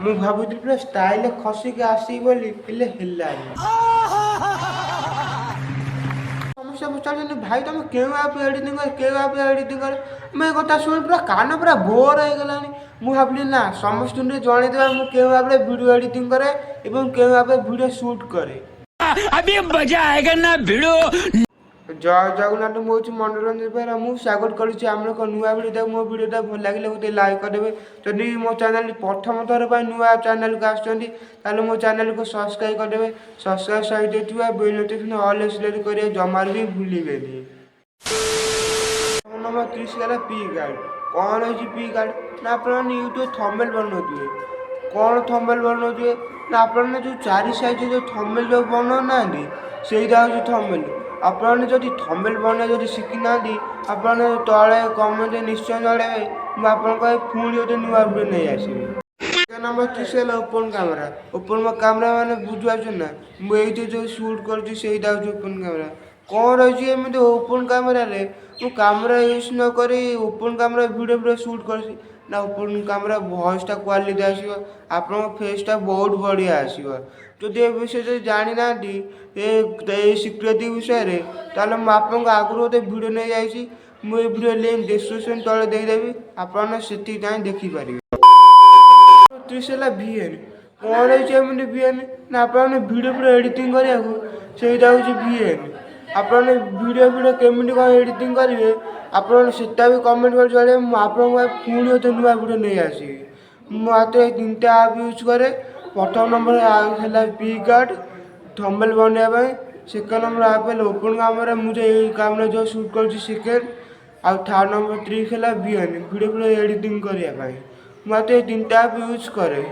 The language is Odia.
ମୁଁ ଭାବୁଥିଲି ପୁରା ଷ୍ଟାଇଲ ଖସିକି ଆସିବି ବୋଲି ହେଲେ ହେଲାନି। ସମସ୍ତେ ପଚାରୁଛନ୍ତି ଭାଇ ତମେ କେଉଁ ଆପ୍ ଏଡିଟିଂ କର କେଉଁ ଆପ୍ ଏଡିଟିଂ କର। ମୁଁ ଏ କଥା ଶୁଣି ପୁରା କାନ ପୁରା ବୋର ହେଇଗଲାଣି। ମୁଁ ଭାବିଲି ନା ସମସ୍ତଙ୍କୁ ଟିକେ ଜଣେଇଦେବା ମୁଁ କେଉଁ ଆପ୍ରେ ଭିଡ଼ିଓ ଏଡିଟିଂ କରେ ଏବଂ କେଉଁ ଆପ୍ରେ ଭିଡ଼ିଓ ସୁଟ୍ କରେ। अभी मजा आएगा ना भिड़ो। ଜୟ ଜଗନ୍ନାଥ। ମୁଁ ହେଉଛି ମନୋରଞ୍ଜନ ବେହେରା। ମୁଁ ସ୍ୱାଗତ କରୁଛି ଆମର ଏକ ନୂଆ ଭିଡ଼ିଓ। ମୋ ଭିଡ଼ିଓଟା ଭଲ ଲାଗିଲେ ଗୋଟେ ଲାଇକ୍ କରିଦେବେ। ଯଦି ମୋ ଚ୍ୟାନେଲ ପ୍ରଥମ ଥର ପାଇଁ ନୂଆ ଚ୍ୟାନେଲକୁ ଆସୁଛନ୍ତି ତାହେଲେ ମୋ ଚ୍ୟାନେଲକୁ ସବସ୍କ୍ରାଇବ୍ କରିଦେବେ। ସବସ୍କ୍ରାଇବ୍ ସହିତ ଥିବା ବେଲ୍ ନୋଟିଫିକେସନ୍ ଅଲ୍ ସିଲେକ୍ଟ କରିବା ଜମାରୁ ବି ଭୁଲିବେନି। ନମ୍ବର 30 ହେଲା ପି ଗାର୍ଡ଼। କ'ଣ ହେଇଛି ପି ଗାର୍ଡ଼ ନା ଆପଣମାନେ ୟୁଟ୍ୟୁବ ଥମ୍ବନେଲ୍ ବନାଉଥିବେ। କ'ଣ ଥମ୍ବନେଲ୍ ବନାଉଥିବେ ନା ଆପଣମାନେ ଯେଉଁ 4 ସାଇଜ୍ ଯେଉଁ ଥମ୍ବନେଲ୍ ଯେଉଁ ବନାଉନାହାନ୍ତି ସେଇଟା ହେଉଛି ଥମ୍ବନେଲ୍। ଆପଣମାନେ ଯଦି ଥମ୍ବନେଲ୍ ବନେଇବା ଯଦି ଶିଖିନାହାନ୍ତି ଆପଣମାନେ ତଳେ କମେଣ୍ଟ ନିଶ୍ଚୟ ଜଣାଇବେ। ମୁଁ ଆପଣଙ୍କ ପାଇଁ ପୁଣି ଗୋଟେ ନୂଆ ଭିଡ଼ିଓ ନେଇ ଆସିବି। ନମ୍ବର 30 ହେଲା ଓପନ୍ କ୍ୟାମେରା। ଓପନ୍ କ୍ୟାମେରା ମାନେ ବୁଝିପାରୁଛନ୍ତି ନା ମୁଁ ଏଇଠି ଯେଉଁ ସୁଟ୍ କରୁଛି ସେଇଟା ହେଉଛି ଓପନ୍ କ୍ୟାମେରା। କ'ଣ ରହିଛି ଏମିତି ଓପନ୍ କ୍ୟାମେରାରେ ମୁଁ କ୍ୟାମେରା ୟୁଜ୍ ନ କରି ଓପନ୍ କ୍ୟାମେରା ଭିଡ଼ିଓ ସୁଟ୍ କରୁଛି ନା ଓପନ୍ କ୍ୟାମେରା ଭଏସ୍ଟା କ୍ୱାଲିଟି ଆସିବ। ଆପଣଙ୍କ ଫେସ୍ଟା ବହୁତ ବଢ଼ିଆ ଆସିବ। ଯଦି ଏ ବିଷୟରେ ଯଦି ଜାଣିନାହାନ୍ତି ଏ ସିକ୍ରେଟ୍ ବିଷୟରେ ତାହେଲେ ମୁଁ ଆପଣଙ୍କ ଆଗରୁ ଗୋଟେ ଭିଡ଼ିଓ ନେଇଯାଇଛି। ମୁଁ ଏ ଭିଡ଼ିଓ ଲିଙ୍କ୍ ଡିସ୍କ୍ରିପ୍ସନ୍ ତଳେ ଦେଇଦେବି ଆପଣ ସେଠିକି ଯାଇ ଦେଖିପାରିବେ। 30 ହେଲା ଭିଏନ୍। କ'ଣ ହେଇଛି ଏମିତି ଭିଏନ୍ ନା ଆପଣମାନେ ଭିଡ଼ିଓ ଏଡିଟିଂ କରିବାକୁ ସେଇଟା ହେଉଛି ଭିଏନ୍। ଆପଣମାନେ ଭିଡ଼ିଓ କେମିତି କ'ଣ ଏଡିଟିଂ କରିବେ ଆପଣ ସେଟା ବି କମେଣ୍ଟ କରି ଜଣାଇବେ। ମୁଁ ଆପଣଙ୍କ ପାଇଁ ପୁଣି ଗୋଟେ ନୂଆ ଭିଡ଼ିଓ ନେଇ ଆସିବି। ମୁଁ ମାତ୍ର ଏଇ 3ଟା ଆପ୍ ୟୁଜ୍ କରେ। ପ୍ରଥମ ନମ୍ବର ହେଲା ପି ଗାର୍ଡ଼ ଥମ୍ବନେଲ୍ ବନେଇବା ପାଇଁ। ସେକେଣ୍ଡ ନମ୍ବର ଆପ୍ ହେଲା ଓପନ୍ କ୍ୟାମେରା ମୁଁ ଯେ ଏଇ କ୍ୟାମେରା ଯେଉଁ ସୁଟ୍ କରୁଛି ସେକେଣ୍ଡ। ଆଉ ଥାର୍ଡ଼ ନମ୍ବର 3 ହେଲା ଭିଏନ୍ ଭିଡ଼ିଓ ଏଡିଟିଂ କରିବା ପାଇଁ। ମୁଁ ମାତ୍ର ଏଇ 3ଟା ଆପ୍ ୟୁଜ୍ କରେ।